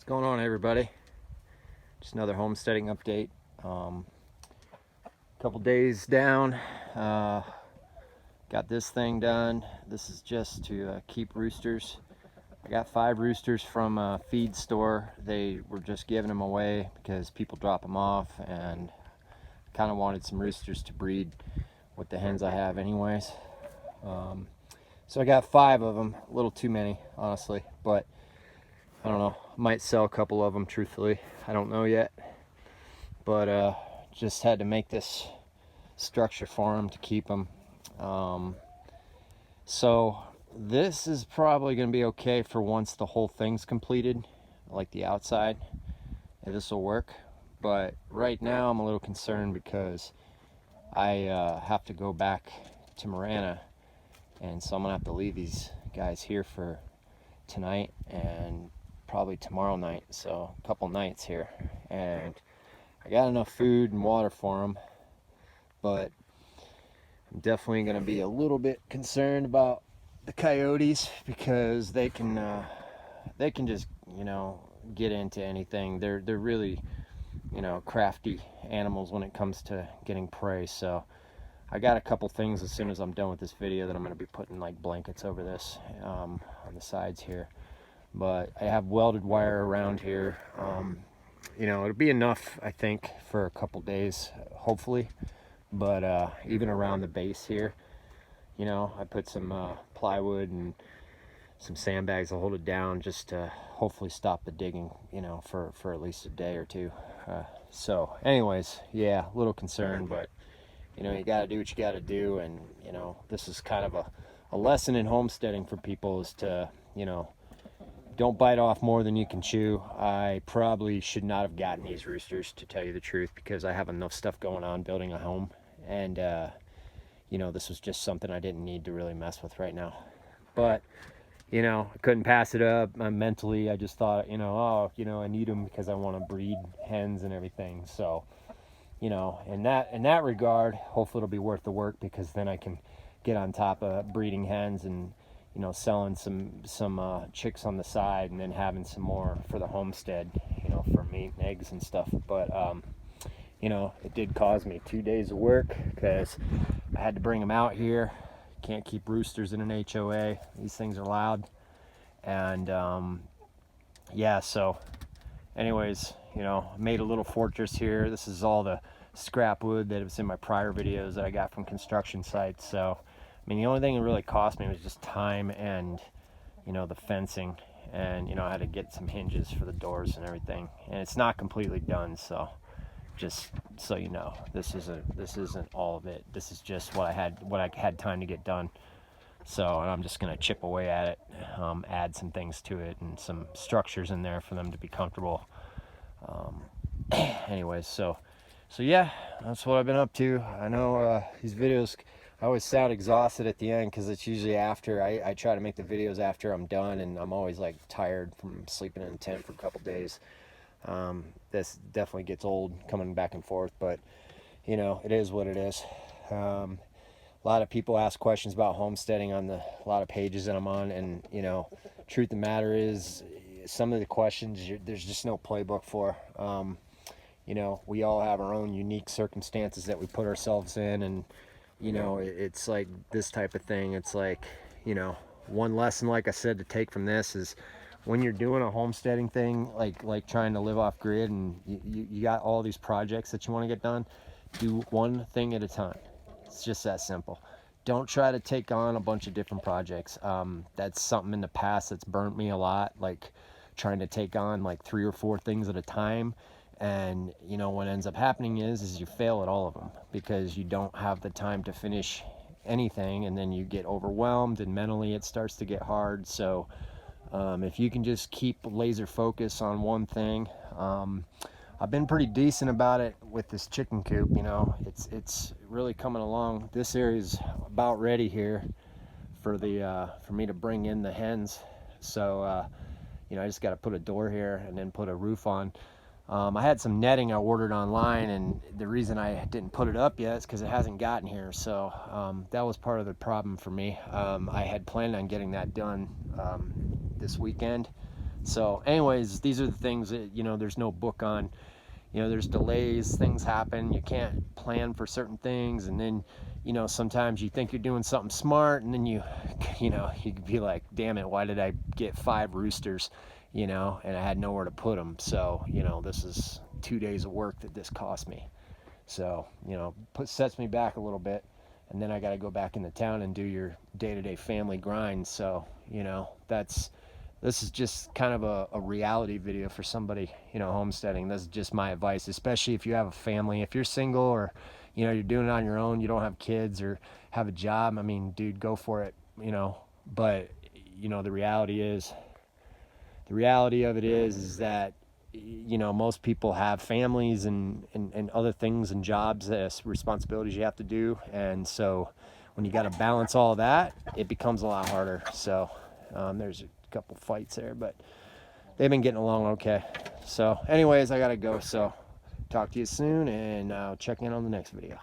What's going on, everybody? Just another homesteading update. Couple days down, got this thing done. This is just to keep roosters. I got 5 roosters from a feed store. They were just giving them away because people drop them off, and kind of wanted some roosters to breed with the hens I have anyways. So I got 5 of them, a little too many honestly, but I don't know, might sell a couple of them, truthfully. I don't know yet, but just had to make this structure for them to keep them. So this is probably going to be okay for once the whole thing's completed, like the outside. This will work, but right now I'm a little concerned because I have to go back to Marana, and so I'm gonna have to leave these guys here for tonight and probably tomorrow night, so a couple nights here. And I got enough food and water for them, but I'm definitely going to be a little bit concerned about the coyotes because they can just, get into anything. They're really, crafty animals when it comes to getting prey. So I got a couple things as soon as I'm done with this video that I'm going to be putting like blankets over this on the sides here. But I have welded wire around here. It'll be enough, I think, for a couple days, hopefully. But even around the base here, I put some plywood and some sandbags to hold it down, just to hopefully stop the digging, for at least a day or two. So anyways, yeah, a little concerned, but you got to do what you got to do. And this is kind of a lesson in homesteading for people, is to don't bite off more than you can chew. I probably should not have gotten these roosters, to tell you the truth, because I have enough stuff going on building a home, and this was just something I didn't need to really mess with right now. But I couldn't pass it up. Mentally, I just thought, I need them because I want to breed hens and everything. So in that regard, hopefully it'll be worth the work, because then I can get on top of breeding hens and selling some chicks on the side, and then having some more for the homestead, for meat and eggs and stuff. But it did cause me 2 days of work because I had to bring them out here. Can't keep roosters in an HOA. These things are loud. And yeah, so anyways, made a little fortress here. This is all the scrap wood that was in my prior videos that I got from construction sites. So the only thing that really cost me was just time and, the fencing. And, I had to get some hinges for the doors and everything. And it's not completely done, so just so you know, this isn't all of it. This is just what I had time to get done. So, and I'm just going to chip away at it, add some things to it and some structures in there for them to be comfortable. Anyways, so yeah, that's what I've been up to. I know these videos, I always sound exhausted at the end because it's usually after I try to make the videos after I'm done, and I'm always like tired from sleeping in a tent for a couple days. This definitely gets old coming back and forth, but it is what it is. A lot of people ask questions about homesteading on a lot of pages that I'm on, and truth of the matter is, some of the questions there's just no playbook for. We all have our own unique circumstances that we put ourselves in, and it's like this type of thing. It's like, one lesson, like I said, to take from this is, when you're doing a homesteading thing, like trying to live off grid, and you got all these projects that you want to get done, do one thing at a time. It's just that simple. Don't try to take on a bunch of different projects. That's something in the past that's burnt me a lot, like trying to take on like 3 or 4 things at a time. And what ends up happening is you fail at all of them because you don't have the time to finish anything, and then you get overwhelmed, and mentally it starts to get hard. So if you can just keep laser focus on one thing, I've been pretty decent about it with this chicken coop. It's really coming along. This area is about ready here for me to bring in the hens. So I just got to put a door here and then put a roof on. I had some netting I ordered online, and the reason I didn't put it up yet is because it hasn't gotten here. So that was part of the problem for me. I had planned on getting that done this weekend, So anyways, these are the things that, you know, there's no book on. You know, there's delays, things happen, you can't plan for certain things, and then, you know, sometimes you think you're doing something smart, and then you know, you could be like, damn it, why did I get 5 roosters, you know, and I had nowhere to put them. So, you know, this is 2 days of work that this cost me. So, you know, sets me back a little bit, and then I got to go back into town and do your day-to-day family grind. So, you know, this is just kind of a reality video for somebody, you know, homesteading. This is just my advice, especially if you have a family. If you're single, or, you know, you're doing it on your own, you don't have kids or have a job, I mean, dude, go for it, you know. But, you know, the reality of it is that, you know, most people have families and other things and jobs, responsibilities you have to do. And so when you got to balance all that, it becomes a lot harder. So there's a couple fights there, but they've been getting along okay. So anyways, I gotta go. So talk to you soon, and I'll check in on the next video.